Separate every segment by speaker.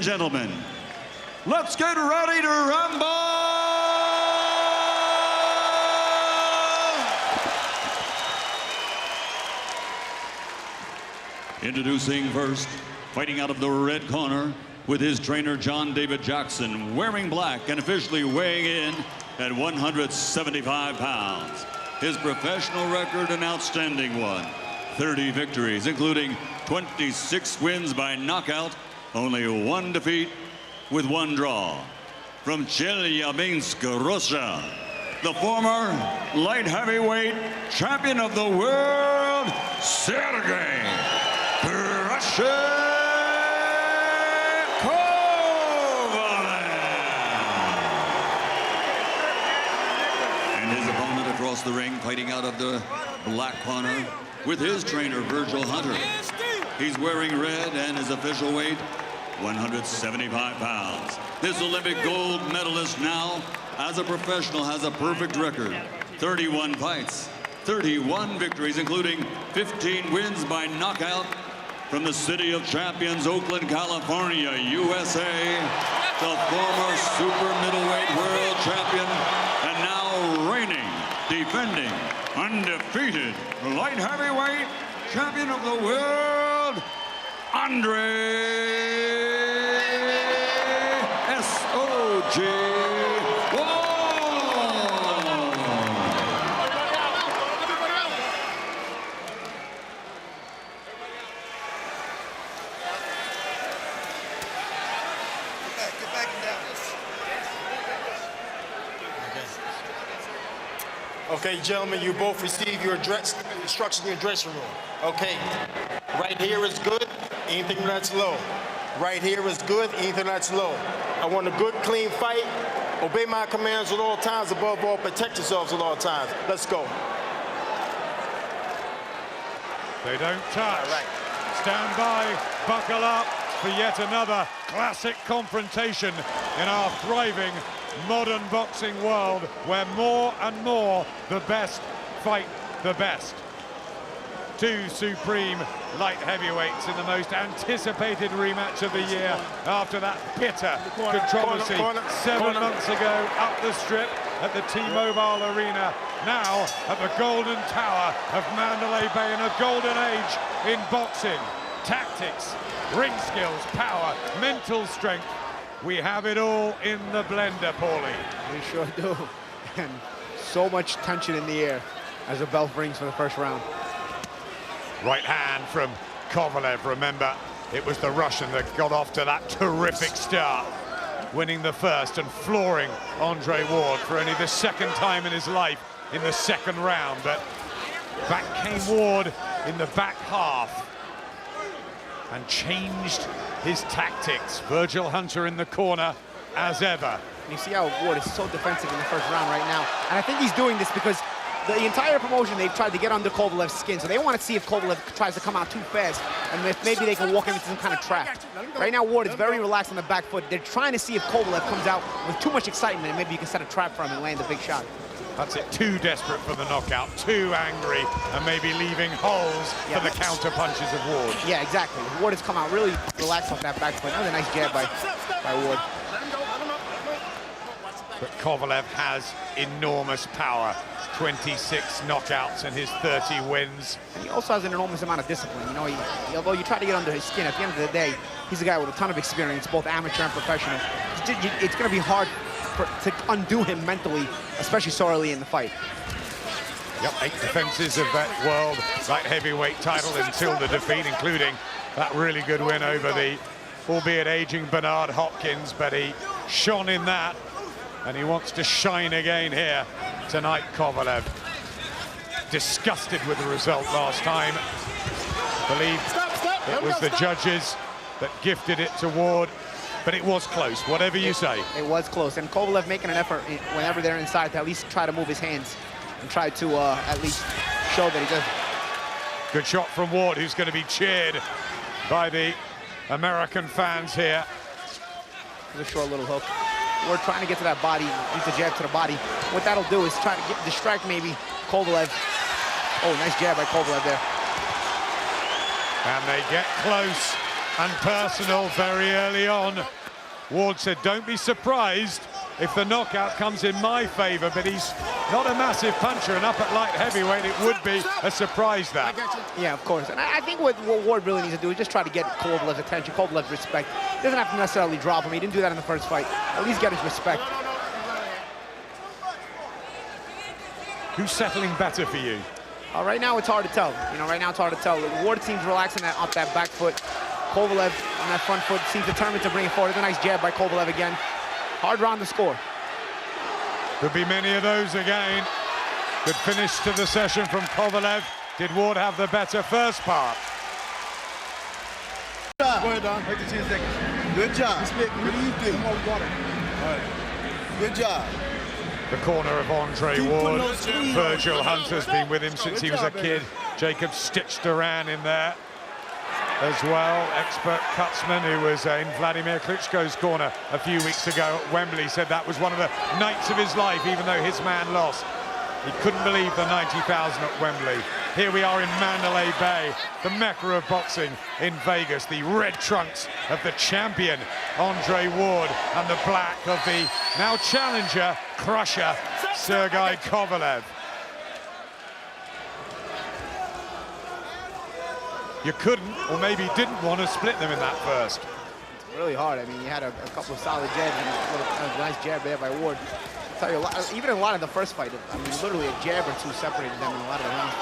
Speaker 1: Gentlemen, let's get ready to rumble! Introducing first, fighting out of the red corner with his trainer John David Jackson, wearing black and officially weighing in at 175 pounds. His professional record, an outstanding one. 30 victories, including 26 wins by knockout, only one defeat with one draw. From Chelyabinsk, Russia, the former light heavyweight champion of the world, Sergey Kovalev. And his opponent across the ring, fighting out of the black corner with his trainer, Sergey Hunter. He's wearing red and his official weight, 175 pounds. This Olympic gold medalist now, as a professional, has a perfect record. 31 fights, 31 victories, including 15 wins by knockout from the City of Champions, Oakland, California, USA. The former super middleweight world champion and now reigning, defending, undefeated light heavyweight champion of the world, Andre S.O.G.
Speaker 2: Okay, gentlemen, you both receive your instructions in your dressing room. Okay, right here is good, anything that's low. Right here is good, anything that's low. I want a good, clean fight. Obey my commands at all times. Above all, protect yourselves at all times. Let's go.
Speaker 3: They don't touch. All right. Stand by, buckle up for yet another classic confrontation in our thriving modern boxing world, where more and more the best fight the best. Two supreme light heavyweights in the most anticipated rematch of the year after that bitter controversy 7 months ago up the strip at the T-Mobile Arena, now at the Golden Tower of Mandalay Bay, in a golden age in boxing. Tactics, ring skills, power, mental strength. We have it all in the blender, Paulie.
Speaker 4: We sure do. And so much tension in the air as the bell rings for the first round.
Speaker 3: Right hand from Kovalev. Remember, it was the Russian that got off to that terrific start, winning the first and flooring Andre Ward for only the second time in his life in the second round. But back came Ward in the back half and changed his tactics. Sergey Hunter in the corner as ever.
Speaker 4: You see how Ward is so defensive in the first round right now. And I think he's doing this because the entire promotion, they've tried to get under Kovalev's skin, so they want to see if Kovalev tries to come out too fast, and if maybe they can walk him into some kind of trap. Right now, Ward is very relaxed on the back foot. They're trying to see if Kovalev comes out with too much excitement, and maybe you can set a trap for him and land a big shot.
Speaker 3: That's it, too desperate for the knockout, too angry, and maybe leaving holes for the counter punches of Ward.
Speaker 4: Yeah, exactly. Ward has come out really relaxed off that back foot. Another nice jab by Ward.
Speaker 3: But Kovalev has enormous power. 26 knockouts in his 30 wins.
Speaker 4: And he also has an enormous amount of discipline. You know, although you try to get under his skin, at the end of the day, he's a guy with a ton of experience, both amateur and professional. It's going to be hard to undo him mentally, especially so early in the fight.
Speaker 3: Yep, 8 defenses of that world light heavyweight title until the defeat, including that really good win over the, albeit aging, Bernard Hopkins, but he shone in that, and he wants to shine again here tonight. Kovalev, disgusted with the result last time. Believe it was the judges that gifted it to Ward, but it was close, whatever you say.
Speaker 4: It was close, and Kovalev making an effort whenever they're inside to at least try to move his hands and try to at least show that he does.
Speaker 3: Good shot from Ward, who's going to be cheered by the American fans here.
Speaker 4: A short little hook. We're trying to get to that body, use the jab to the body. What that'll do is try to distract maybe Kovalev. Oh, nice jab by Kovalev there.
Speaker 3: And they get close and personal very early on. Ward said, don't be surprised if the knockout comes in my favor, but he's not a massive puncher, and up at light heavyweight, it would be a surprise that.
Speaker 4: Yeah, of course. And I think what Ward really needs to do is just try to get Kovalev's attention, Kovalev's respect. He doesn't have to necessarily drop him. He didn't do that in the first fight. At least get his respect.
Speaker 3: Who's settling better for you?
Speaker 4: Right now, it's hard to tell. You know, right now, it's hard to tell. Ward seems relaxing off that back foot. Kovalev on that front foot seems determined to bring it forward. There's a nice jab by Kovalev again. Hard round to score.
Speaker 3: Could be many of those again. Good finish to the session from Kovalev. Did Ward have the better first part?
Speaker 5: Go ahead, Don. Wait 10 seconds. Good job. What do you do? More water. All right. Good job.
Speaker 3: The corner of Andre Ward. Virgil Hunter's been with him since he was a kid. Jacob stitched around in there as well. Expert cutsman who was in Vladimir Klitschko's corner a few weeks ago at Wembley said that was one of the nights of his life, even though his man lost. He couldn't believe the 90,000 at Wembley. Here we are in Mandalay Bay, the mecca of boxing in Vegas. The red trunks of the champion, Andre Ward, and the black of the now challenger, crusher, Sergey Kovalev. You couldn't, or maybe didn't want to split them in that first.
Speaker 4: It's really hard. I mean, you had a couple of solid jabs and a nice jab there by Ward. I'll tell you, even in a lot of the first fight, I mean, literally a jab or two separated them in a lot of the rounds.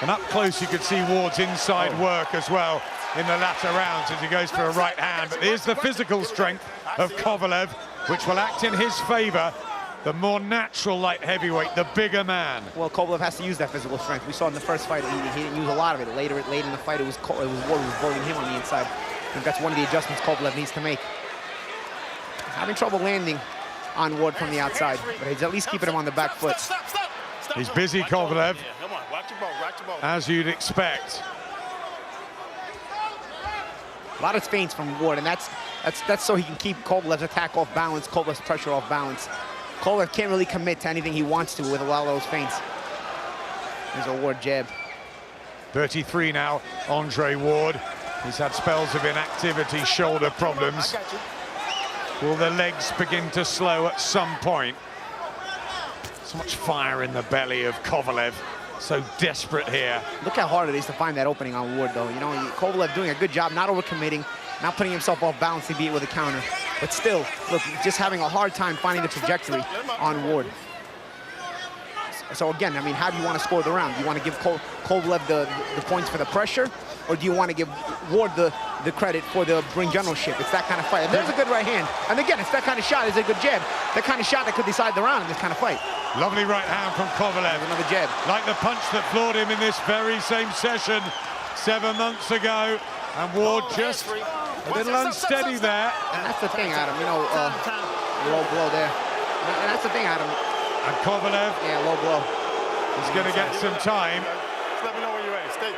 Speaker 3: And up close, you could see Ward's inside work as well in the latter rounds as he goes for a right hand. But here's the physical strength of Kovalev, which will act in his favor. The more natural light heavyweight, the bigger man.
Speaker 4: Well, Kovalev has to use that physical strength. We saw in the first fight, he didn't use a lot of it. Late in the fight, it was Ward who was bullying him on the inside. I think that's one of the adjustments Kovalev needs to make. Having trouble landing on Ward from the outside, but he's at least keeping him on the back foot.
Speaker 3: He's busy, Kovalev, as you'd expect.
Speaker 4: A lot of feints from Ward, and that's so he can keep Kovalev's attack off balance, Kovalev's pressure off balance. Kovalev can't really commit to anything he wants to with a lot of those feints. There's a Ward jab.
Speaker 3: 33 now, Andre Ward. He's had spells of inactivity, shoulder problems. Will the legs begin to slow at some point? So much fire in the belly of Kovalev. So desperate here.
Speaker 4: Look how hard it is to find that opening on Ward, though. You know, Kovalev doing a good job, not overcommitting, not putting himself off balance to beat with a counter. But still, look, just having a hard time finding the trajectory on Ward. So again, I mean, how do you want to score the round? Do you want to give Kovalev the points for the pressure, or do you want to give Ward the credit for the ring generalship? It's that kind of fight. And there's a good right hand. And again, it's that kind of shot. It's a good jab. That kind of shot that could decide the round in this kind of fight.
Speaker 3: Lovely right hand from Kovalev.
Speaker 4: There's another jab.
Speaker 3: Like the punch that floored him in this very same session 7 months ago. And Ward just a little unsteady there.
Speaker 4: And that's the thing, Adam. You know, low blow there. And that's the thing, Adam.
Speaker 3: And Kovalev,
Speaker 4: yeah, low blow.
Speaker 3: He's going to get some time.
Speaker 2: Let me know where you're at. Stay.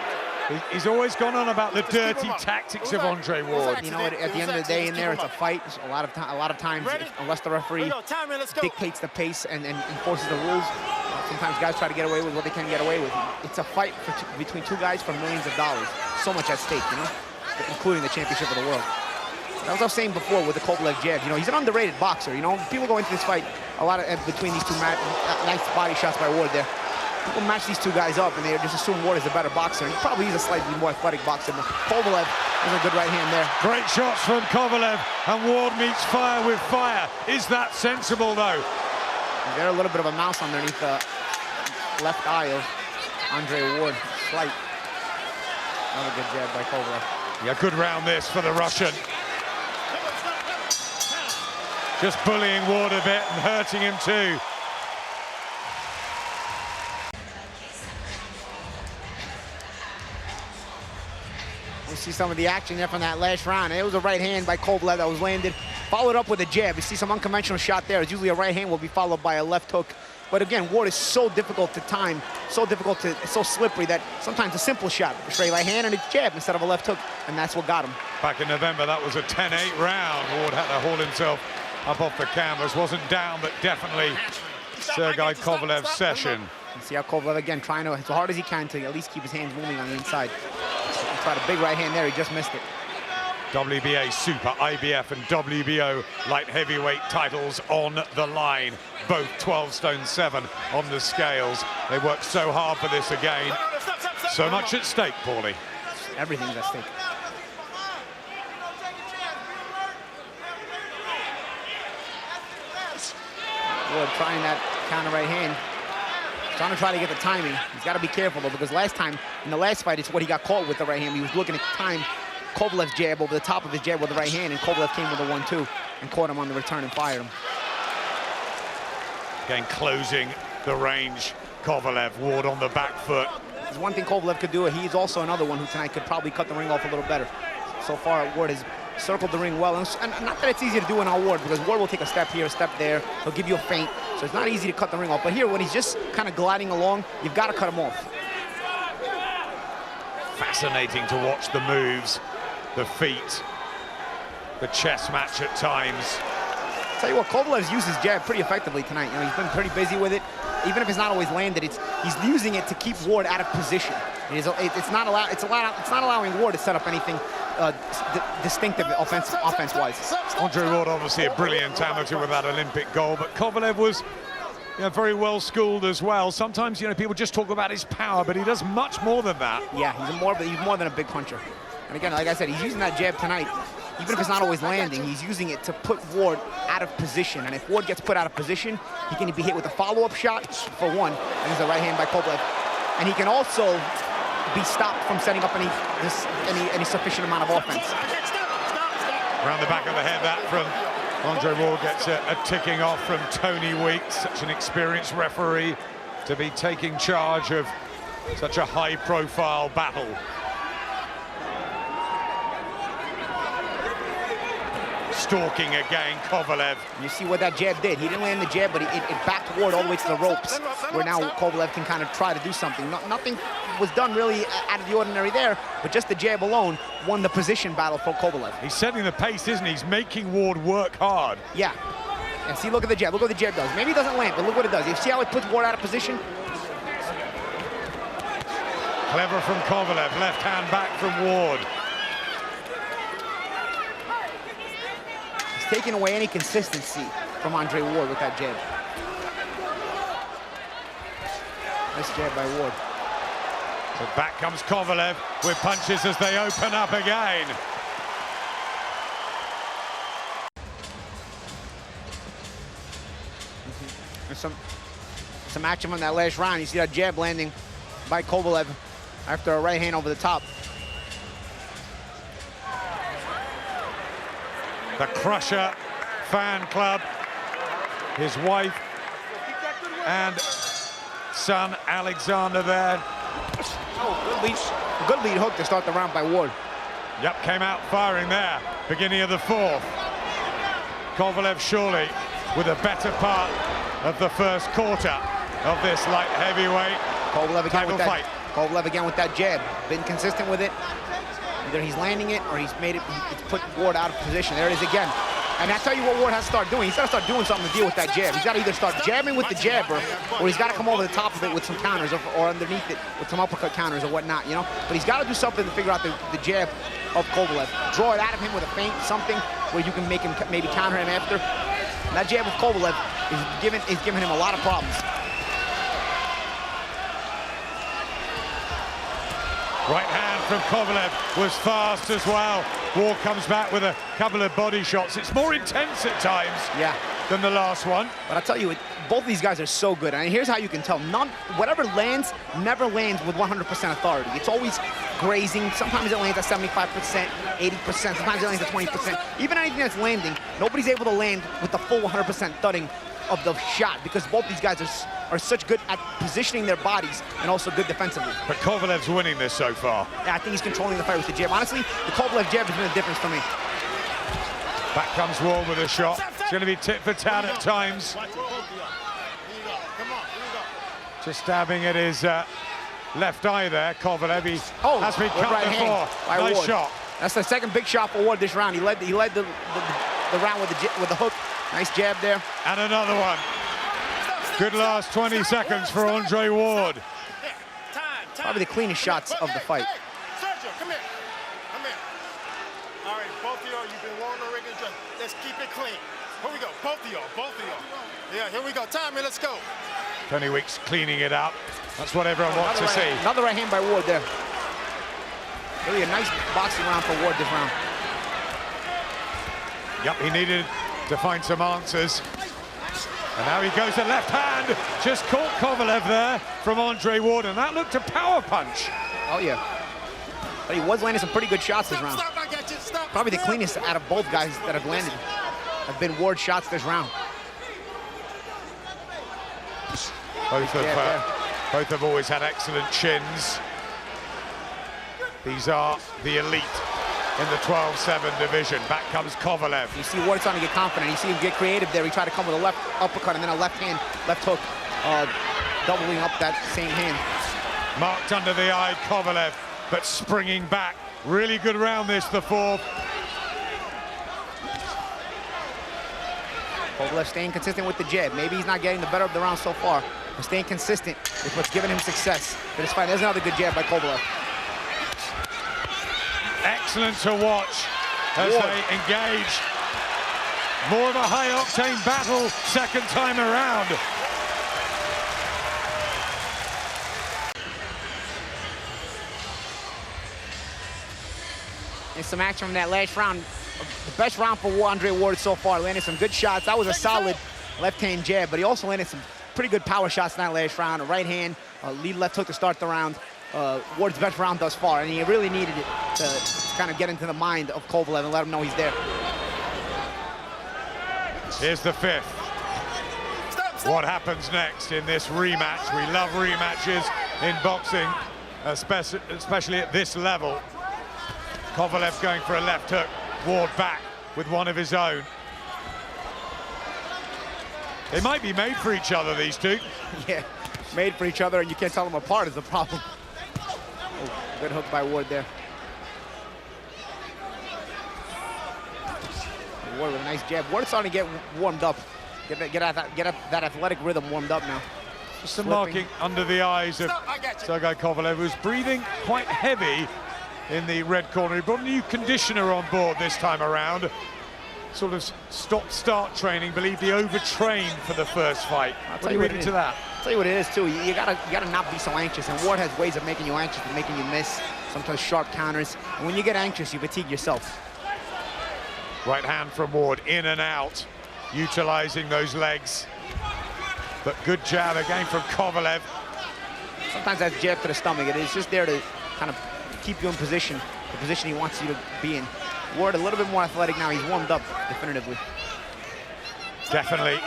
Speaker 3: He's always gone on about the dirty tactics of Andre Ward.
Speaker 4: You know, at the end of the day, in there, it's a fight. A lot of times, unless the referee dictates the pace and enforces the rules, sometimes guys try to get away with what they can get away with. It's a fight between two guys for millions of dollars. So much at stake, you know, including the championship of the world. As I was saying before with the Kovalev jab, you know, he's an underrated boxer. You know, people go into this fight a lot of between these two nice body shots by Ward there. People match these two guys up and they just assume Ward is a better boxer. He probably is a slightly more athletic boxer, but Kovalev has a good right hand there.
Speaker 3: Great shots from Kovalev, and Ward meets fire with fire. Is that sensible though?
Speaker 4: There's a little bit of a mouse underneath the left eye of Andre Ward. Slight. Another good jab by Kovalev.
Speaker 3: Yeah, good round this for the Russian. Just bullying Ward a bit and hurting him too.
Speaker 4: We see some of the action there from that last round. It was a right hand by Kovalev that was landed, followed up with a jab. You see some unconventional shot there. It's usually a right hand will be followed by a left hook. But again, Ward is so difficult to time, so slippery that sometimes a simple shot, a straight right hand and a jab instead of a left hook, and that's what got him.
Speaker 3: Back in November, that was a 10-8 round. Ward had to haul himself up off the canvas. Wasn't down, but definitely Sergey Kovalev's session.
Speaker 4: You see how Kovalev, again, trying to, as hard as he can to at least keep his hands moving on the inside. Tried a big right hand there, he just missed it.
Speaker 3: WBA Super, IBF and WBO light heavyweight titles on the line. Both 12 stone 7 on the scales. They worked so hard for this again. So much at stake, Paulie.
Speaker 4: Everything's at stake. Ward trying that counter right hand. Trying to get the timing. He's got to be careful, though, because last time, in the last fight, it's what he got caught with the right hand. He was looking at time Kovalev's jab over the top of his jab with the right hand, and Kovalev came with a 1-2 and caught him on the return and fired him.
Speaker 3: Again, closing the range. Kovalev, Ward on the back foot.
Speaker 4: There's one thing Kovalev could do. He's also another one who tonight could probably cut the ring off a little better. So far, Ward has circled the ring well. And not that it's easy to do in our Ward, because Ward will take a step here, a step there. He'll give you a feint. So it's not easy to cut the ring off. But here, when he's just kind of gliding along, you've got to cut him off.
Speaker 3: Fascinating to watch the moves, the feet, the chess match at times.
Speaker 4: Tell you what, Kovalev's used his jab pretty effectively tonight. You know, he's been pretty busy with it. Even if it's not always landed, he's using it to keep Ward out of position. It's not allowing Ward to set up anything distinctive offense-wise.
Speaker 3: Andre Ward, obviously a brilliant amateur with that Olympic gold, but Kovalev was, you know, very well schooled as well. Sometimes, you know, people just talk about his power, but he does much more than that.
Speaker 4: Yeah, he's more than a big puncher. And again, like I said, he's using that jab tonight. Even if it's not always landing, he's using it to put Ward out of position. And if Ward gets put out of position, he can be hit with a follow-up shot for one, and there's a right hand by Kovalev. And he can also be stopped from setting up any sufficient amount of offense.
Speaker 3: Around the back of the head, that from Andre Ward gets a ticking off from Tony Weeks, such an experienced referee to be taking charge of such a high-profile battle. Stalking again, Kovalev.
Speaker 4: You see what that jab did. He didn't land the jab, but it backed Ward all the way to the ropes, where now Kovalev can kind of try to do something. Nothing was done really out of the ordinary there, but just the jab alone won the position battle for Kovalev.
Speaker 3: He's setting the pace, isn't he? He's making Ward work hard.
Speaker 4: Yeah. And see, look at the jab. Look what the jab does. Maybe it doesn't land, but look what it does. You see how it puts Ward out of position?
Speaker 3: Clever from Kovalev. Left hand back from Ward.
Speaker 4: Taking away any consistency from Andre Ward with that jab. Nice jab by Ward.
Speaker 3: So back comes Kovalev with punches as they open up again.
Speaker 4: There's some action from that last round. You see that jab landing by Kovalev after a right hand over the top.
Speaker 3: The Crusher fan club, his wife and son Alexander there.
Speaker 4: Oh, good lead hook to start the round by Ward.
Speaker 3: Yep, came out firing there, beginning of the fourth. Kovalev surely with a better part of the first quarter of this light heavyweight title fight.
Speaker 4: Kovalev again with that jab, been consistent with it. Either he's landing it or he's put Ward out of position. There it is again. And I tell you what Ward has to start doing. He's got to start doing something to deal with that jab. He's got to either start jabbing with the jabber, or he's got to come over the top of it with some counters, or underneath it with some uppercut counters or whatnot, you know? But he's got to do something to figure out the jab of Kovalev. Draw it out of him with a feint, something where you can make him maybe counter him after. And that jab of Kovalev is giving him a lot of problems.
Speaker 3: Right hand from Kovalev was fast as well. Ward comes back with a couple of body shots. It's more intense at times than the last one.
Speaker 4: But I tell you, both of these guys are so good. And here's how you can tell. Whatever lands, never lands with 100% authority. It's always grazing. Sometimes it lands at 75%, 80%. Sometimes it lands at 20%. Even anything that's landing, nobody's able to land with the full 100% thudding of the shot, because both these guys are such good at positioning their bodies and also good defensively.
Speaker 3: But Kovalev's winning this so far.
Speaker 4: Yeah, I think he's controlling the fight with the jab. Honestly, the Kovalev jab has been a difference for me.
Speaker 3: Back comes Ward with a shot. It's going to be tit for tat at times. Just stabbing at his left eye there, Kovalev. He has been cut before. Nice shot.
Speaker 4: That's the second big shot for Ward this round. He led the round with the hook. Nice jab there.
Speaker 3: And another one. Good last 20 seconds for Andre Ward.
Speaker 4: Probably the cleanest shots of the fight.
Speaker 2: regular dress. Let's keep it clean. Here we go, both of y'all. Yeah, here we go. Time, man, let's go.
Speaker 3: Tony Weeks cleaning it up. That's what everyone wants to see.
Speaker 4: Another right hand by Ward there. Really a nice boxing round for Ward this round.
Speaker 3: Yep, he needed to find some answers. And now he goes to left hand. Just caught Kovalev there from Andre Ward, and that looked a power punch.
Speaker 4: Oh, yeah. But he was landing some pretty good shots this round.
Speaker 2: Stop, I got you. Stop.
Speaker 4: Probably the cleanest out of both guys that have landed have been Ward shots this round.
Speaker 3: Both have always had excellent chins. These are the elite in the 12-7 division. Back comes Kovalev.
Speaker 4: You see Ward starting to get confident. You see him get creative there. He tried to come with a left uppercut and then a left hand, left hook, doubling up that same hand.
Speaker 3: Marked under the eye, Kovalev, but springing back. Really good round this, the fourth.
Speaker 4: Kovalev staying consistent with the jab. Maybe he's not getting the better of the round so far, but staying consistent is what's giving him success for this fight. There's another good jab by Kovalev.
Speaker 3: Excellent to watch as they engage. More of a high-octane battle second time around.
Speaker 4: And some action from that last round. The best round for Andre Ward so far. Landed some good shots. That was a solid left-hand jab, but he also landed some pretty good power shots in that last round. A right hand, a lead left hook to start the round. Ward's best round thus far, and he really needed it to kind of get into the mind of Kovalev and let him know he's there.
Speaker 3: Here's the fifth. What happens next in this rematch? We love rematches in boxing, especially at this level. Kovalev going for a left hook, Ward back with one of his own. They might be made for each other, these two.
Speaker 4: Yeah, made for each other, and you can't tell them apart is the problem. Oh, good hook by Ward there. Ward with a nice jab. Ward's starting to get warmed up. Get that athletic rhythm warmed up now.
Speaker 3: Just some marking under the eyes of Sergey Kovalev, who's breathing quite heavy in the red corner. He brought a new conditioner on board this time around. Sort of stop-start training. Believe he overtrained for the first fight.
Speaker 4: I'll tell you what it is. I'll tell you what it is too. You gotta not be so anxious. And Ward has ways of making you anxious and making you miss. Sometimes sharp counters. And when you get anxious, you fatigue yourself.
Speaker 3: Right hand from Ward, in and out, utilizing those legs. But good jab again from Kovalev.
Speaker 4: Sometimes that jab to the stomach, it is just there to kind of keep you in position, the position he wants you to be in. Ward a little bit more athletic now. He's warmed up definitively.
Speaker 3: Definitely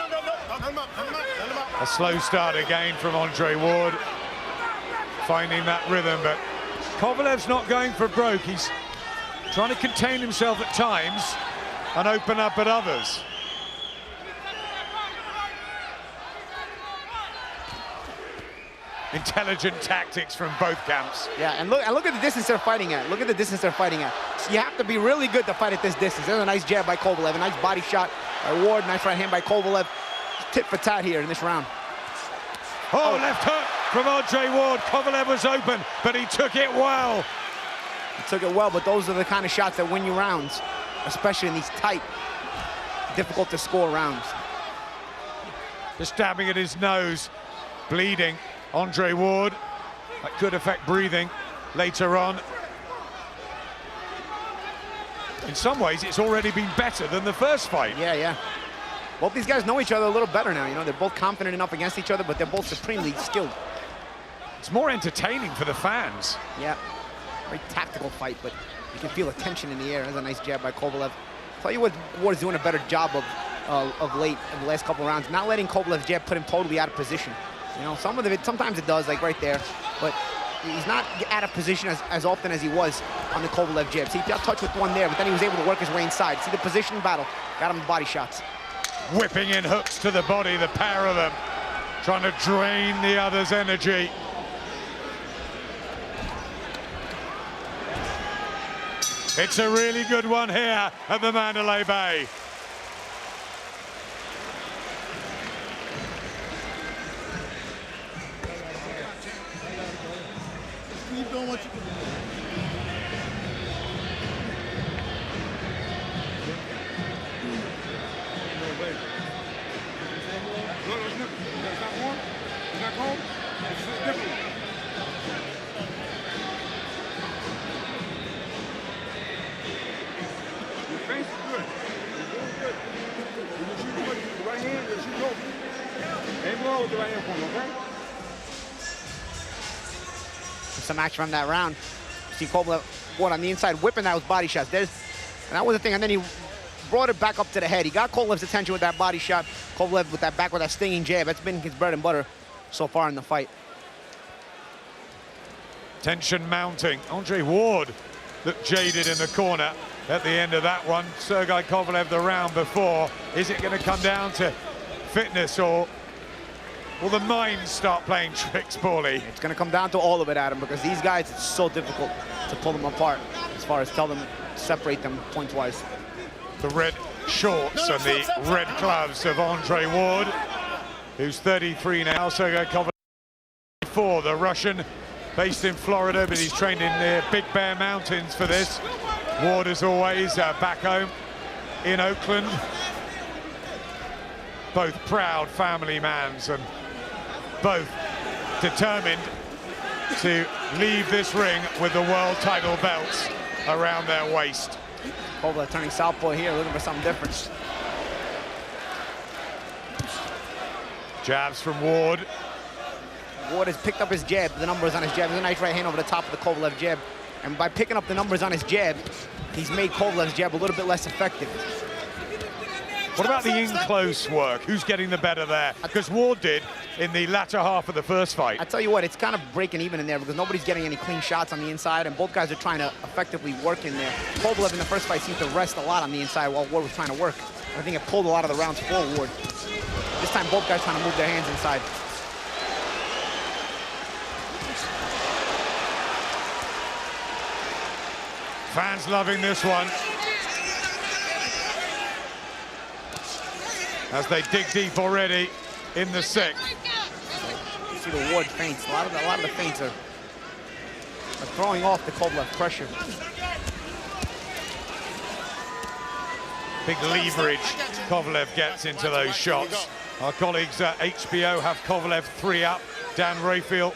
Speaker 3: a slow start again from Andre Ward, finding that rhythm, but Kovalev's not going for broke. He's trying to contain himself at times and open up at others. Intelligent tactics from both camps.
Speaker 4: Yeah, and look at the distance they're fighting at. Look at the distance they're fighting at. So you have to be really good to fight at this distance. There's a nice jab by Kovalev, a nice body shot by Ward, nice right hand by Kovalev. Tit for tat here in this round.
Speaker 3: Oh, left hook from Andre Ward. Kovalev was open, but he took it well.
Speaker 4: He took it well, but those are the kind of shots that win you rounds, especially in these tight, difficult to score rounds.
Speaker 3: Just stabbing at his nose, bleeding. Andre Ward, that could affect breathing later on. In some ways, it's already been better than the first fight.
Speaker 4: Yeah. Both these guys know each other a little better now. You know, they're both confident enough against each other, but they're both supremely skilled.
Speaker 3: It's more entertaining for the fans.
Speaker 4: Yeah, very tactical fight, but you can feel the tension in the air. There's a nice jab by Kovalev. Tell you what, Ward's doing a better job of late in the last couple of rounds, not letting Kovalev's jab put him totally out of position. You know, sometimes it does, like right there, but he's not out of position as often as he was on the Kovalev jab. See, he got touched with one there, but then he was able to work his way inside. See the positioning battle, got him the body shots.
Speaker 3: Whipping in hooks to the body, the pair of them, trying to drain the other's energy. It's a really good one here at the Mandalay Bay.
Speaker 5: Keep doing what you can do. base is good. You're doing good. You can shoot with the right hand, you shoot open. Aim low with the right hand for me, okay?
Speaker 4: Some action from that round. See Kovalev, Ward on the inside, whipping those body shots. And that was the thing. And then he brought it back up to the head. He got Kovalev's attention with that body shot. Kovalev with that back with that stinging jab. That's been his bread and butter so far in the fight.
Speaker 3: Tension mounting. Andre Ward looked jaded in the corner at the end of that one. Sergey Kovalev the round before. Is it going to come down to fitness, or will the mind start playing tricks, Paulie?
Speaker 4: It's going to come down to all of it, Adam, because these guys, it's so difficult to pull them apart as far as tell them, separate them point-wise.
Speaker 3: The red shorts and the red gloves of Andre Ward, who's 33 now. Sergey Kovalev, 4, the Russian, based in Florida, but he's trained in the Big Bear Mountains for this. Ward, as always, back home in Oakland. Both proud family mans and both determined to leave this ring with the world title belts around their waist.
Speaker 4: Kovalev turning southpaw here, looking for something different.
Speaker 3: Jabs from Ward.
Speaker 4: Ward has picked up his jab, the numbers on his jab. There's a nice right hand over the top of the Kovalev jab. And by picking up the numbers on his jab, he's made Kovalev's jab a little bit less effective.
Speaker 3: What about the in-close work? Who's getting the better there? Because Ward did in the latter half of the first fight.
Speaker 4: I tell you what, it's kind of breaking even in there because nobody's getting any clean shots on the inside, and both guys are trying to effectively work in there. Kovalev in the first fight seemed to rest a lot on the inside while Ward was trying to work. I think it pulled a lot of the rounds for Ward. This time, both guys trying to move their hands inside.
Speaker 3: Fans loving this one as they dig deep already in the sixth.
Speaker 4: You see the Ward feints. A lot of the feints are throwing off the Kovalev pressure.
Speaker 3: Big leverage Kovalev gets into those shots. Our colleagues at HBO have Kovalev 3 up. Dan Rayfield,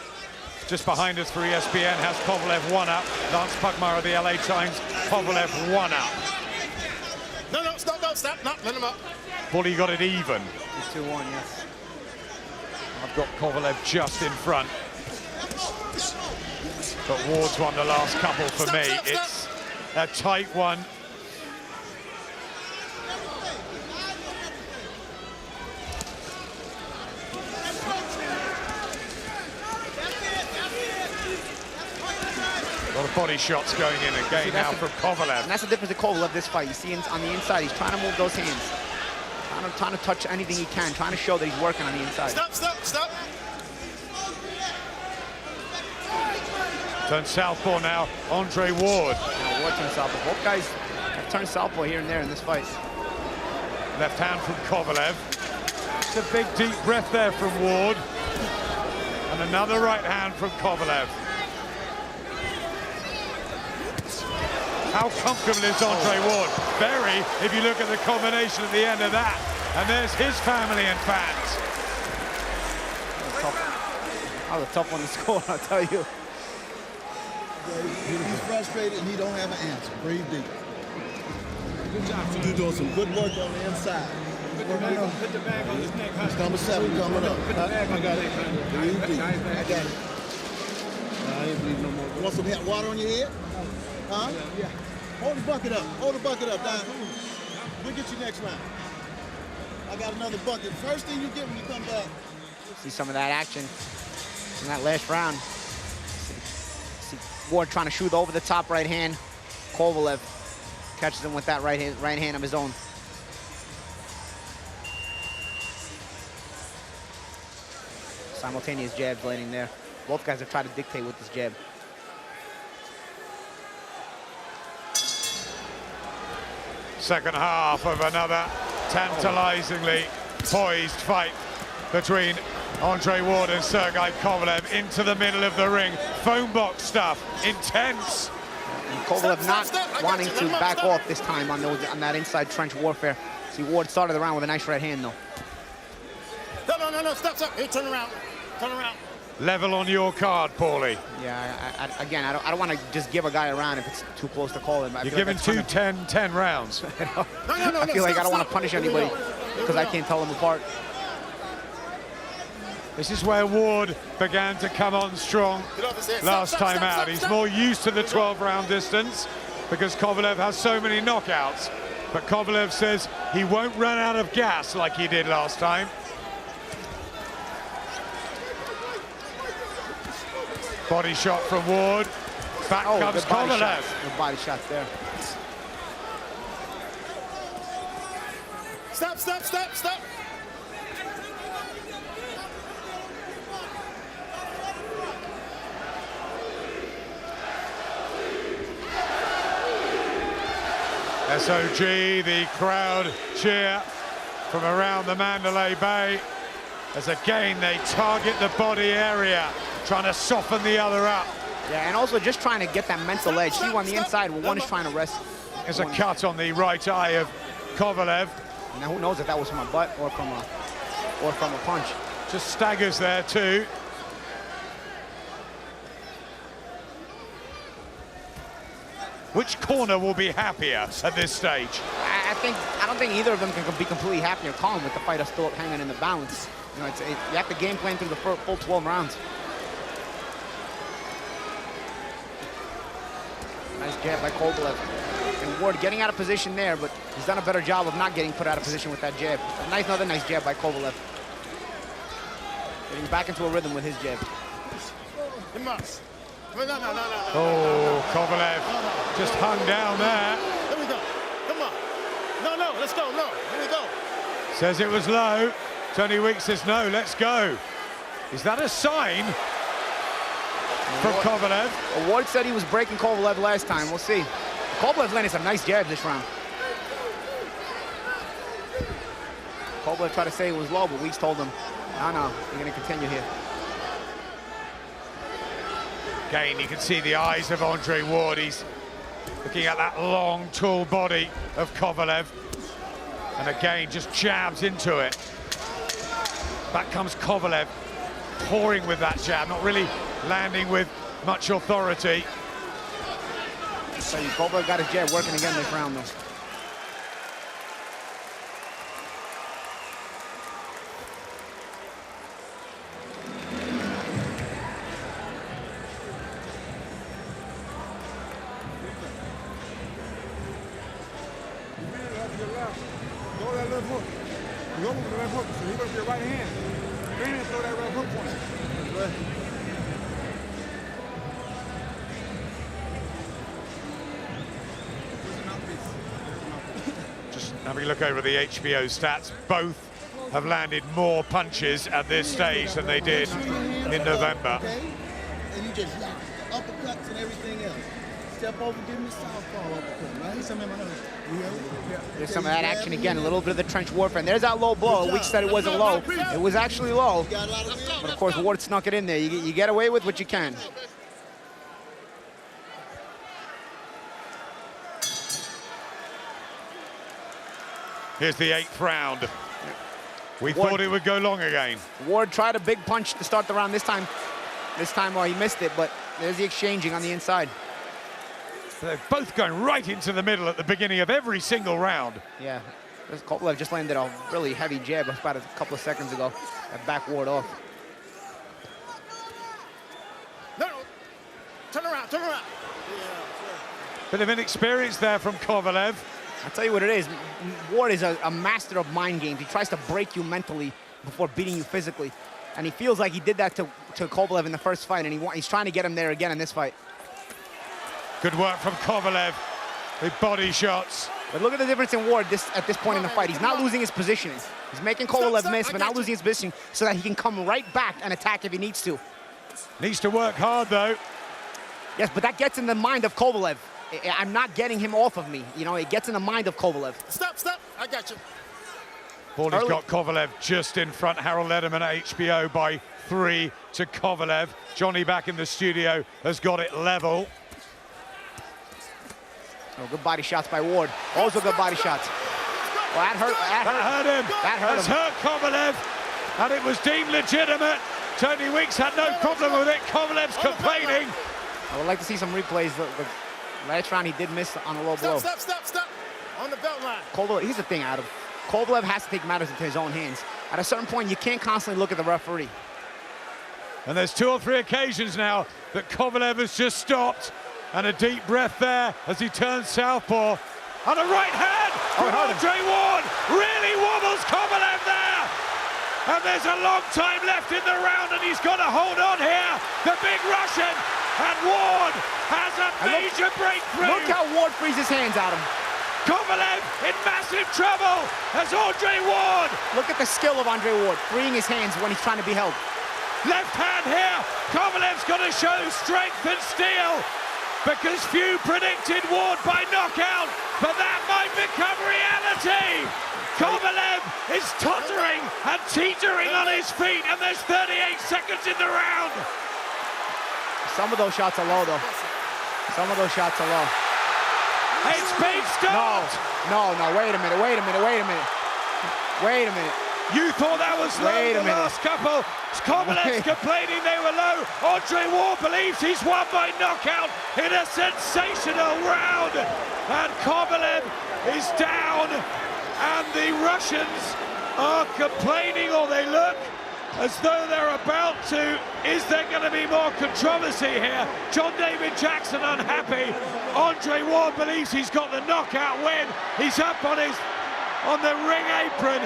Speaker 3: just behind us for ESPN, has Kovalev 1 up. Lance Pugmire of the LA Times, Kovalev 1 up.
Speaker 2: No, stop, let him up.
Speaker 3: Bully got it even.
Speaker 4: 2-1, yes.
Speaker 3: I've got Kovalev just in front. But Ward's won the last couple for me. It's a tight one. A lot of body shots going in again now from Kovalev.
Speaker 4: And that's the difference with Kovalev this fight. You see on the inside, he's trying to move those hands. Trying to touch anything he can, trying to show that he's working on the inside.
Speaker 2: Stop.
Speaker 3: Turns southpaw now, Andre Ward.
Speaker 4: Now Ward turns southpaw. Both guys have turned southpaw here and there in this fight.
Speaker 3: Left hand from Kovalev. It's a big deep breath there from Ward. And another right hand from Kovalev. How comfortable is Andre Ward? Very, if you look at the combination at the end of that. And there's his family and fans.
Speaker 4: That was a tough one to score, I'll tell you.
Speaker 5: He's frustrated and he don't have an answer. Breathe deep. Good job. You're doing some good work on the inside.
Speaker 6: Put the bag on his neck.
Speaker 5: It's number 7 coming up.
Speaker 6: Put the bag on his neck.
Speaker 5: Breathe deep. I got it. I ain't bleeding no more. Want some hot water on your head? Huh? Yeah. Hold the bucket up. Hold the bucket up, Don. We'll get you next round. I got another bucket. First thing you get when you come back.
Speaker 4: See some of that action in that last round. See Ward trying to shoot over the top right hand. Kovalev catches him with that right hand of his own. Simultaneous jabs landing there. Both guys have tried to dictate with this jab.
Speaker 3: Second half of another tantalizingly poised fight between Andre Ward and Sergey Kovalev into the middle of the ring. Phone box stuff, intense.
Speaker 4: And Kovalev not wanting to back off this time on that inside trench warfare. See, Ward started the round with a nice right hand, though.
Speaker 2: No, stop. Hey, turn around.
Speaker 3: level on your card, Paulie.
Speaker 4: Yeah, again, I don't want to just give a guy a round if it's too close to call him.
Speaker 3: You're giving two 10 rounds.
Speaker 4: I feel like I don't want to punish anybody because I can't tell them apart.
Speaker 3: This is where Ward began to come on strong last time out. He's more used to the 12-round distance because Kovalev has so many knockouts. But Kovalev says he won't run out of gas like he did last time. Body shot from Ward. Back comes Kovalev.
Speaker 4: Good body shots there.
Speaker 2: Stop, stop, stop, stop.
Speaker 3: SOG, the crowd cheer from around the Mandalay Bay as again they target the body area, trying to soften the other up.
Speaker 4: Yeah, and also just trying to get that mental edge. See, on the inside, one is trying to rest.
Speaker 3: There's a cut on the right eye of Kovalev.
Speaker 4: Now who knows if that was from a butt or from a punch.
Speaker 3: Just staggers there too. Which corner will be happier at this stage?
Speaker 4: I don't think either of them can be completely happy or calm with the fighter still hanging in the balance. You know, you have to game plan through the full 12 rounds. Nice jab by Kovalev. And Ward getting out of position there, but he's done a better job of not getting put out of position with that jab. Another nice jab by Kovalev. Getting back into a rhythm with his jab.
Speaker 3: Oh, Kovalev just hung down there.
Speaker 2: Here we go. Come on. No, let's go. No, here we go.
Speaker 3: Says it was low. Tony Weeks says no, let's go. Is that a sign from Kovalev?
Speaker 4: Ward said he was breaking Kovalev last time. We'll see. Kovalev's landing some nice jabs this round. Kovalev tried to say it was low, but Weeks told him, no, you're going to continue here.
Speaker 3: Again, you can see the eyes of Andre Ward. He's looking at that long, tall body of Kovalev. And again, just jabs into it. Back comes Kovalev, pouring with that jab, not really landing with much authority.
Speaker 4: So Kovalev got his jab working again this round, though.
Speaker 6: You open with the left hook, so you go to your right hand. Bend and throw that right hook on it.
Speaker 3: Just having a look over the HBO stats, both have landed more punches at this stage than they did in November.
Speaker 5: Okay? And you just lock uppercuts and everything else. Step over, give me southpaw uppercut, right?
Speaker 4: There's some of that action again, a little bit of the trench warfare. And there's that low blow. Weeks said it wasn't low. It was actually low. But of course, Ward snuck it in there. You get away with what you can.
Speaker 3: Here's the 8th round. We thought it would go long again.
Speaker 4: Ward tried a big punch to start the round this time. Well, he missed it, but there's the exchanging on the inside.
Speaker 3: They're both going right into the middle at the beginning of every single round.
Speaker 4: Yeah, Kovalev just landed a really heavy jab about a couple of seconds ago. That back Ward off.
Speaker 2: No, turn around.
Speaker 3: Bit of inexperience there from Kovalev.
Speaker 4: I'll tell you what it is. Ward is a master of mind games. He tries to break you mentally before beating you physically. And he feels like he did that to Kovalev in the first fight, and he's trying to get him there again in this fight.
Speaker 3: Good work from Kovalev with body shots.
Speaker 4: But look at the difference in Ward at this point in the fight. He's not losing his positioning. He's making Kovalev miss, but not losing his positioning so that he can come right back and attack if he needs to.
Speaker 3: Needs to work hard, though.
Speaker 4: Yes, but that gets in the mind of Kovalev. I'm not getting him off of me. You know, it gets in the mind of Kovalev.
Speaker 2: Stop. I got you.
Speaker 3: Paulie's got Kovalev just in front. Harold Lederman at HBO by 3 to Kovalev. Johnny back in the studio has got it level.
Speaker 4: Oh, good body shots by Ward. Also good body shots. Well, that hurt him.
Speaker 3: That hurt him.
Speaker 4: That hurt him.
Speaker 3: Kovalev, and it was deemed legitimate. Tony Weeks had no problem with it. Kovalev's complaining.
Speaker 4: I would like to see some replays. The last round he did miss on a low blow.
Speaker 2: Stop. On the belt line.
Speaker 4: Kovalev, here's the thing, Adam. Kovalev has to take matters into his own hands. At a certain point, you can't constantly look at the referee.
Speaker 3: And there's 2 or 3 occasions now that Kovalev has just stopped. And a deep breath there as he turns southpaw. And a right hand from Andre Ward. Really wobbles Kovalev there. And there's a long time left in the round, and he's got to hold on here. The big Russian. And Ward has a major breakthrough.
Speaker 4: Look how Ward frees his hands, Adam.
Speaker 3: Kovalev in massive trouble as Andre Ward.
Speaker 4: Look at the skill of Andre Ward, freeing his hands when he's trying to be held.
Speaker 3: Left hand here. Kovalev's got to show strength and steel because few predicted Ward by knockout, but that might become reality. Kovalev is tottering and teetering on his feet, and there's 38 seconds in the round.
Speaker 4: Some of those shots are low, though. Some of those shots are low.
Speaker 3: It's been stopped.
Speaker 4: No, wait a minute.
Speaker 3: You thought that was low the last couple. Kovalev's complaining they were low. Andre Ward believes he's won by knockout in a sensational round. And Kovalev is down. And the Russians are complaining, or they look as though they're about to. Is there going to be more controversy here? John David Jackson unhappy. Andre Ward believes he's got the knockout win. He's up on the ring apron,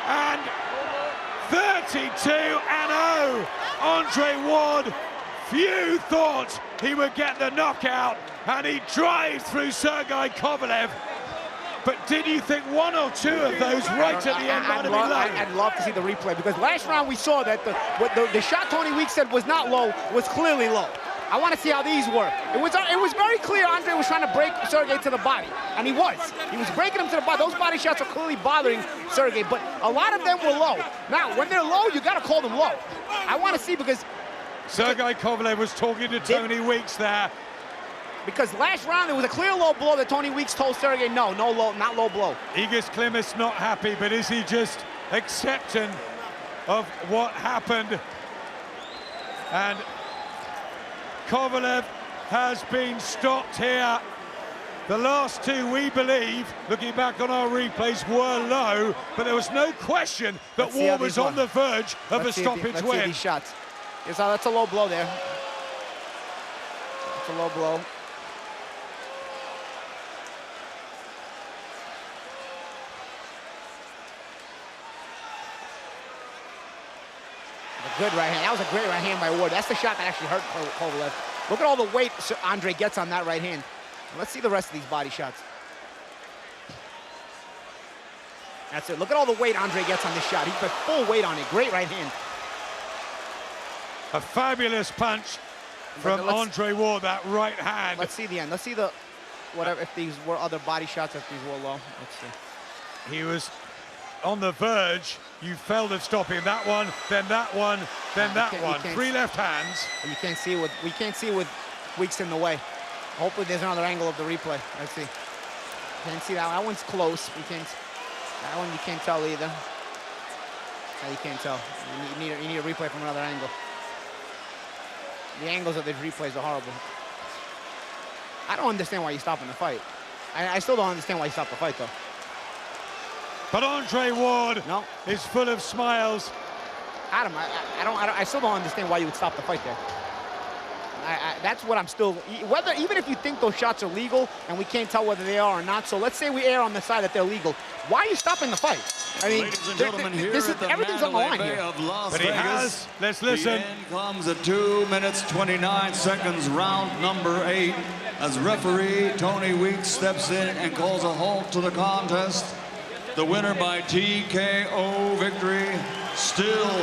Speaker 3: and 32-0. Andre Ward, few thought he would get the knockout, and he drives through Sergey Kovalev. But did you think 1 or 2 of those right at the end might have been low?
Speaker 4: I'd love to see the replay, because last round we saw that the shot Tony Weeks said was not low was clearly low. I want to see how these work. It was very clear Andre was trying to break Sergey to the body, and he was breaking him to the body. Those body shots are clearly bothering Sergey, but a lot of them were low. Now, when they're low, you got to call them low. I want to see, because
Speaker 3: Sergey Kovalev was talking to Tony Weeks there.
Speaker 4: Because last round there was a clear low blow that Tony Weeks told Sergey, no low, not low blow.
Speaker 3: Igis Klimas not happy, but is he just accepting of what happened? And Kovalev has been stopped here. The last 2, we believe, looking back on our replays, were low, but there was no question that Ward was on the verge of a stoppage win.
Speaker 4: Let's see these shots. That's a low blow there. That's a low blow. Good right hand. That was a great right hand by Ward. That's the shot that actually hurt Kovalev. Look at all the weight Andre gets on that right hand. Let's see the rest of these body shots. That's it. Look at all the weight Andre gets on this shot. He put full weight on it. Great right hand.
Speaker 3: A fabulous punch from Andre Ward, that right hand.
Speaker 4: Let's see the end. Let's see the, whatever, if these were other body shots, if these were low. Let's see.
Speaker 3: He was on the verge. You felt of stopping that one, then that one, then that one. 3 left hands.
Speaker 4: You can't see it we can't see it with Weeks in the way. Hopefully there's another angle of the replay. Let's see. Can't see that one. That one's close. That one you can't tell either. No, you can't tell. You need a replay from another angle. The angles of these replays are horrible. I don't understand why you're stopping the fight. I still don't understand why you stopped the fight, though.
Speaker 3: But Andre Ward is full of smiles.
Speaker 4: Adam, I still don't understand why you would stop the fight there. That's what I'm still, even if you think those shots are legal and we can't tell whether they are or not, so let's say we err on the side that they're legal. Why are you stopping the fight? I mean,
Speaker 1: ladies and gentlemen, here at the
Speaker 4: everything's on the line
Speaker 1: Mandalay
Speaker 4: here.
Speaker 1: Bay of Las
Speaker 3: But he
Speaker 1: Vegas,
Speaker 3: has, let's listen.
Speaker 1: The end comes at 2 minutes 29 seconds, round number 8, as referee Tony Weeks steps in and calls a halt to the contest. The winner by TKO victory, still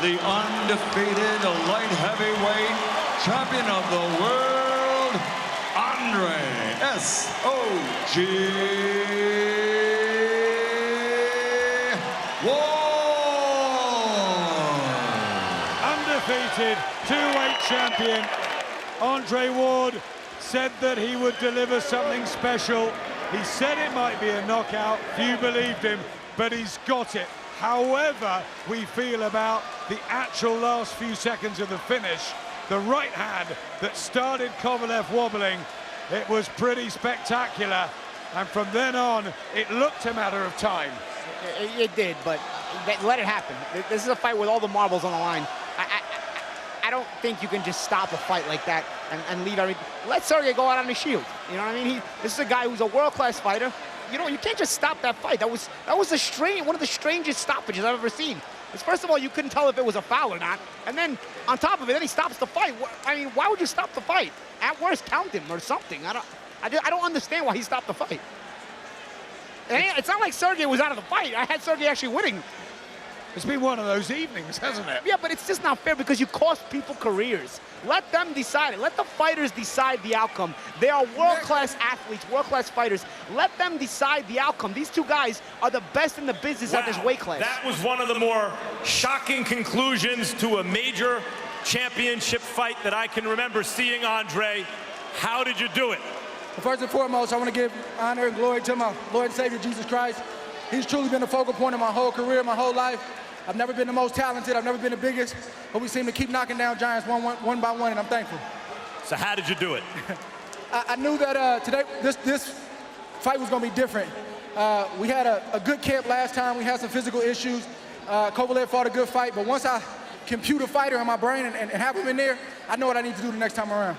Speaker 1: the undefeated light heavyweight champion of the world, Andre S.O.G. Ward.
Speaker 3: Undefeated 2-weight champion Andre Ward said that he would deliver something special. He said it might be a knockout. Few believed him, but he's got it. however we feel about the actual last few seconds of the finish, the right hand that started Kovalev wobbling, it was pretty spectacular. And from then on, it looked a matter of time.
Speaker 4: It did, but let it happen. This is a fight with all the marbles on the line. I don't think you can just stop a fight like that and leave everything. Let Sergey go out on the shield. You know what I mean? This is a guy who's a world-class fighter. You can't just stop that fight. That was one of the strangest stoppages I've ever seen. Because first of all, you couldn't tell if it was a foul or not. And then on top of it, then he stops the fight. I mean, why would you stop the fight? At worst, count him or something. I don't understand why he stopped the fight. It's not like Sergey was out of the fight. I had Sergey actually winning.
Speaker 3: It's been one of those evenings, hasn't it?
Speaker 4: Yeah, but it's just not fair because you cost people careers. Let them decide it. Let the fighters decide the outcome. They are world-class athletes, world-class fighters. Let them decide the outcome. These two guys are the best in the business at this weight class.
Speaker 7: That was one of the more shocking conclusions to a major championship fight that I can remember seeing, Andre. How did you do it?
Speaker 6: Well, first and foremost, I want to give honor and glory to my Lord and Savior, Jesus Christ. He's truly been the focal point of my whole career, my whole life. I've never been the most talented, I've never been the biggest, but we seem to keep knocking down giants one by one, and I'm thankful.
Speaker 7: So how did you do it?
Speaker 6: I knew that today, this fight was going to be different. We had a good camp last time. We had some physical issues. Kovalev fought a good fight, but once I compute a fighter in my brain and have him in there, I know what I need to do the next time around.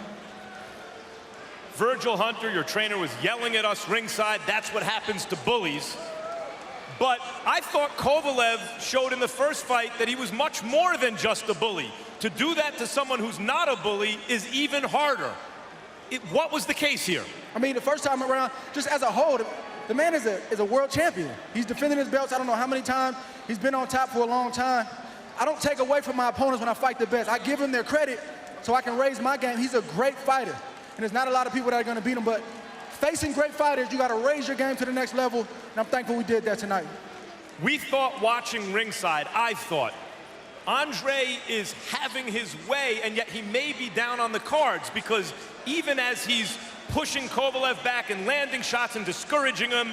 Speaker 7: Virgil Hunter, your trainer, was yelling at us ringside. That's what happens to bullies. But I thought Kovalev showed in the first fight that he was much more than just a bully. To do that to someone who's not a bully is even harder. What was the case here?
Speaker 6: I mean, the first time around, just as a whole, the man is a world champion. He's defending his belts I don't know how many times. He's been on top for a long time. I don't take away from my opponents when I fight the best. I give them their credit so I can raise my game. He's a great fighter. And there's not a lot of people that are going to beat him, but facing great fighters, you got to raise your game to the next level, and I'm thankful we did that tonight.
Speaker 7: We thought watching ringside, I thought, Andre is having his way, and yet he may be down on the cards because even as he's pushing Kovalev back and landing shots and discouraging him,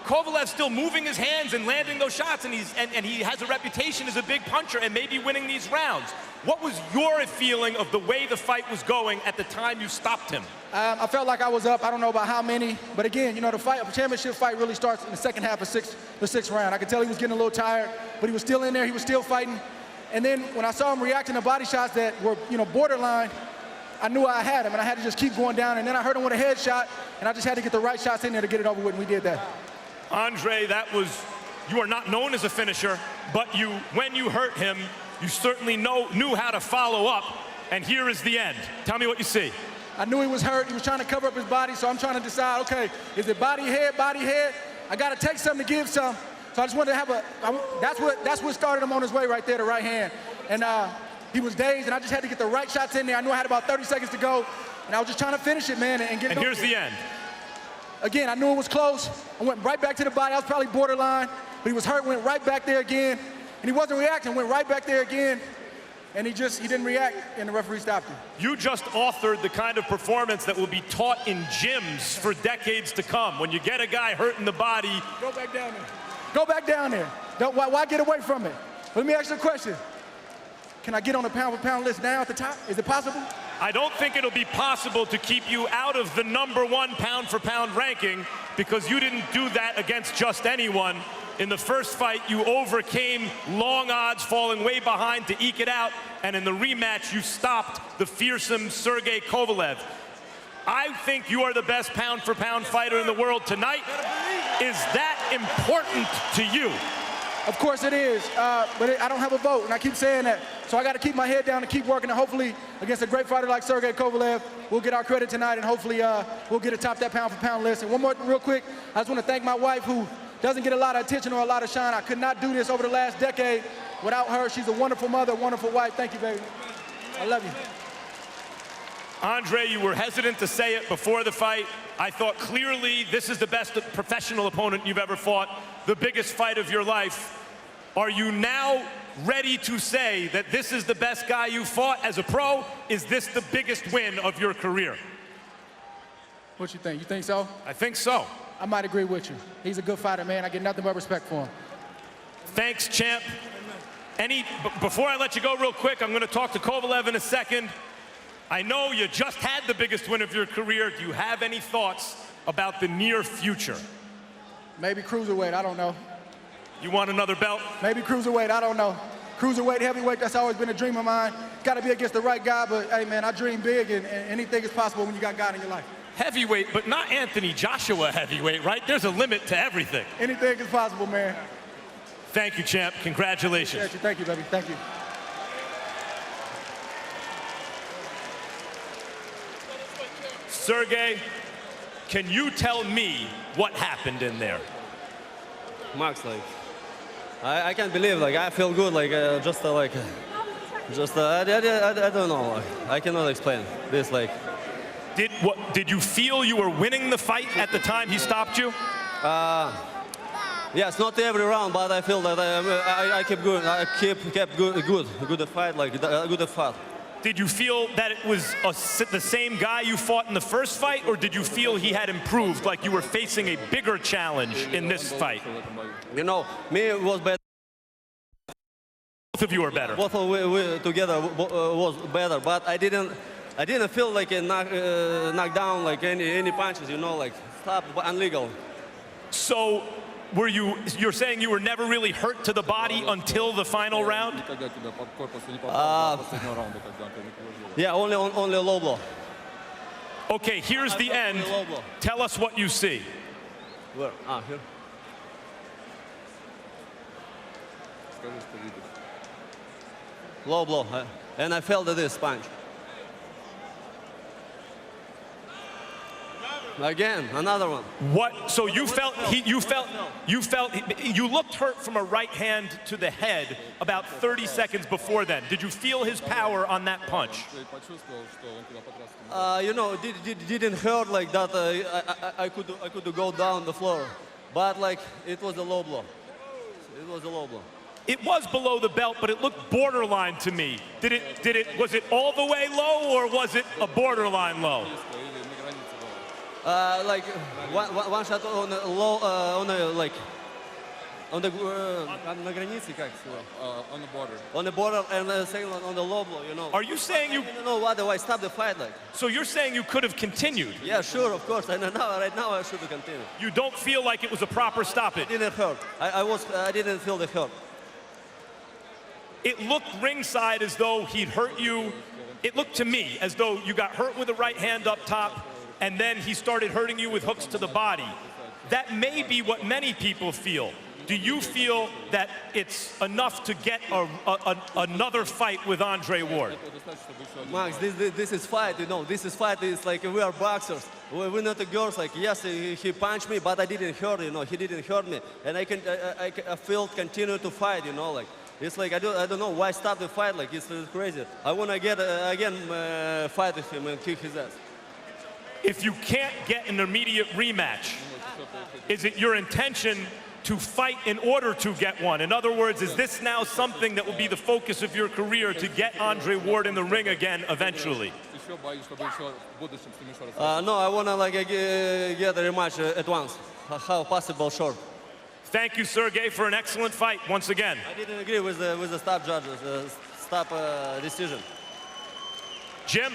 Speaker 7: Kovalev's still moving his hands and landing those shots, and he has a reputation as a big puncher and maybe winning these rounds. What was your feeling of the way the fight was going at the time you stopped him?
Speaker 6: I felt like I was up. I don't know about how many, but again, the a championship fight really starts in the second half of the sixth round. I could tell he was getting a little tired, but he was still in there. He was still fighting. And then when I saw him reacting to body shots that were, borderline, I knew I had him, and I had to just keep going down. And then I heard him with a headshot, and I just had to get the right shots in there to get it over with, and we did that.
Speaker 7: Andre, you are not known as a finisher, but when you hurt him, you certainly knew how to follow up, and here is the end. Tell me what you see.
Speaker 6: I knew he was hurt. He was trying to cover up his body, so I'm trying to decide, okay, is it body, head? I got to take something to give some. So I just wanted to have that's what started him on his way right there, the right hand. And he was dazed, and I just had to get the right shots in there. I knew I had about 30 seconds to go, and I was just trying to finish it, man, and get it over.
Speaker 7: And here's the end.
Speaker 6: Again, I knew it was close. I went right back to the body. I was probably borderline, but he was hurt, went right back there again. And he wasn't reacting, went right back there again. And he didn't react, and the referee stopped him.
Speaker 7: You just authored the kind of performance that will be taught in gyms for decades to come. When you get a guy hurt in the body,
Speaker 6: go back down there. Go back down there. Why get away from it? Let me ask you a question. Can I get on the pound-for-pound list now at the top? Is it possible?
Speaker 7: I don't think it'll be possible to keep you out of the #1 pound-for-pound ranking because you didn't do that against just anyone. In the first fight, you overcame long odds, falling way behind to eke it out, and in the rematch, you stopped the fearsome Sergey Kovalev. I think you are the best pound-for-pound fighter in the world tonight. Is that important to you?
Speaker 6: Of course it is, but I don't have a vote, and I keep saying that. So I got to keep my head down and keep working, and hopefully, against a great fighter like Sergey Kovalev, we'll get our credit tonight, and hopefully we'll get atop that pound-for-pound list. And one more real quick, I just want to thank my wife, who doesn't get a lot of attention or a lot of shine. I could not do this over the last decade without her. She's a wonderful mother, a wonderful wife. Thank you, baby. I love you.
Speaker 7: Andre, you were hesitant to say it before the fight. I thought clearly this is the best professional opponent you've ever fought, the biggest fight of your life. Are you now ready to say that this is the best guy you fought as a pro? Is this the biggest win of your career?
Speaker 6: What you think? You think so?
Speaker 7: I think so.
Speaker 6: I might agree with you. He's a good fighter, man. I get nothing but respect for him.
Speaker 7: Thanks, champ. Before I let you go real quick, I'm going to talk to Kovalev in a second. I know you just had the biggest win of your career. Do you have any thoughts about the near future?
Speaker 6: Maybe cruiserweight, I don't know.
Speaker 7: You want another belt?
Speaker 6: Maybe cruiserweight, I don't know. Cruiserweight, heavyweight, that's always been a dream of mine. Got to be against the right guy, but hey, man, I dream big, and anything is possible when you got God in your life.
Speaker 7: Heavyweight, but not Anthony Joshua heavyweight, right? There's a limit to everything.
Speaker 6: Anything is possible, man.
Speaker 7: Thank you, champ. Congratulations.
Speaker 6: Thank you, baby. Thank you.
Speaker 7: Sergey, can you tell me what happened in there?
Speaker 8: Max, like, I can't believe, like, I feel good, like, I don't know, like, I cannot explain this, like.
Speaker 7: Did you feel you were winning the fight at the time he stopped you?
Speaker 8: Yes, not every round, but I feel that I kept good. I kept good fight, like good fight.
Speaker 7: Did you feel that it was the same guy you fought in the first fight, or did you feel he had improved, like you were facing a bigger challenge in this fight?
Speaker 8: You know, me was better.
Speaker 7: Both of you were better.
Speaker 8: Both of we together was better, but I didn't feel like a knock down, like any punches, you know, like stop, illegal.
Speaker 7: So, you're saying you were never really hurt to the body until the final round?
Speaker 8: Yeah, only a low blow.
Speaker 7: Okay, here's the end. Tell us what you see.
Speaker 8: Where? Here. Low blow, and I felt this punch. Again, another one.
Speaker 7: What? So you looked hurt from a right hand to the head about 30 seconds before then. Did you feel his power on that punch?
Speaker 8: You know, didn't hurt like that. I could go down the floor, but like it was a low blow. It was a low blow.
Speaker 7: It was below the belt, but it looked borderline to me. Was it all the way low, or was it a borderline low?
Speaker 8: Like one shot on the low, on the like, on the on the border. On the border, and the second one on the low blow, you know.
Speaker 7: Are you saying you?
Speaker 8: No, why do I stop the fight like?
Speaker 7: So you're saying you could have continued?
Speaker 8: Yeah, sure, of course. And now, right now, I should continue.
Speaker 7: You don't feel like it was a proper stoppage?
Speaker 8: It didn't hurt. I didn't feel the hurt.
Speaker 7: It looked ringside as though he'd hurt you. It looked to me as though you got hurt with the right hand up top, and then he started hurting you with hooks to the body. That may be what many people feel. Do you feel that it's enough to get another fight with Andre Ward?
Speaker 8: Max, this is fight, you know. This is fight. It's like we are boxers. We're not the girls. Like, yes, he punched me, but I didn't hurt, you know. He didn't hurt me, and I feel continue to fight, you know. Like, it's like I don't know why stop the fight. Like, it's crazy. I want to get again fight with him and kick his ass.
Speaker 7: If you can't get an immediate rematch, is it your intention to fight in order to get one? In other words, is this now something that will be the focus of your career, to get Andre Ward in the ring again eventually?
Speaker 8: No, I want to like get a rematch at once. How possible short.
Speaker 7: Thank you, Sergey, for an excellent fight once again.
Speaker 8: I didn't agree with the stop judges, stop decision.
Speaker 7: Jim?